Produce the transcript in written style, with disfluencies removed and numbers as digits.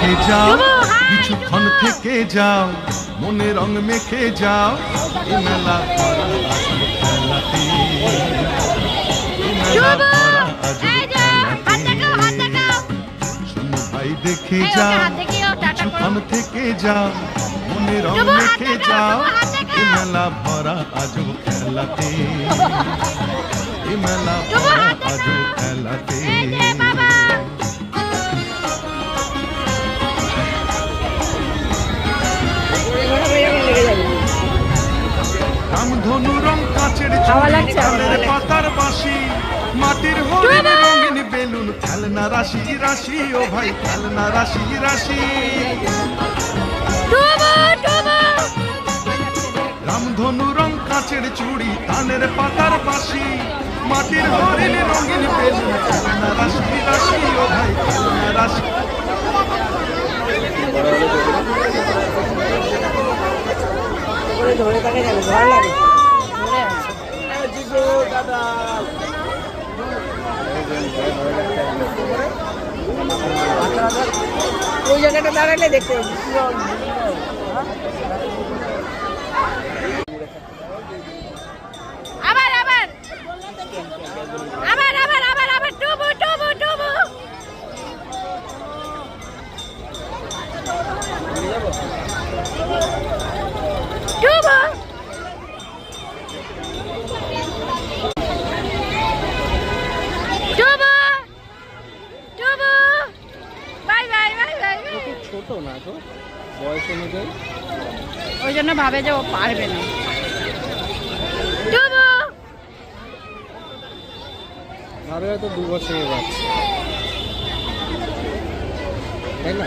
দেখে যাও, কিছুক্ষণ থেকে যাও, মনে রং মেখে যাও, এ মেলা ভরা আসল খেলাতে, এ মেলা ভরা আসল খেলাতে। শোনো ভাই দেখে যাও, কিছুক্ষণ থেকে যাও, মনে রং মেখে যাও, এ মেলা ভরা আজব খেলাতে, এ মেলা ভরা আজব খেলাতে। রামধনু রং কাচের ছুরি, তালের পাতার বাঁশি, মাটির হরিণ রঙিন বেলুন, খেলনা রাশি রাশি, ও ভাই খেলনা রাশি রাশি। রামধনু রং কাচের চুড়ি, তালের পাতার বাঁশি, মাটির হরিণ রঙিন বেলুন, খেলনা রাশি রাশি, ও ভাই খেলনা রাশি। ধরে থাকে গেল ভয় লাগে ওই জায়গাটা দাঁড়ালে দেখতে আবার আবার আবার আবার আবার আবার টুবু টুবু টুবু টুবু টুবু টুবু বাই বাই বাই বাই। ছোট না তো বয়স অনুযায়ী, ওই জন্য ভাবে যে ও পারবে না। টুবু আরো হয়তো 2 বছরের বাচ্চা, তাই না?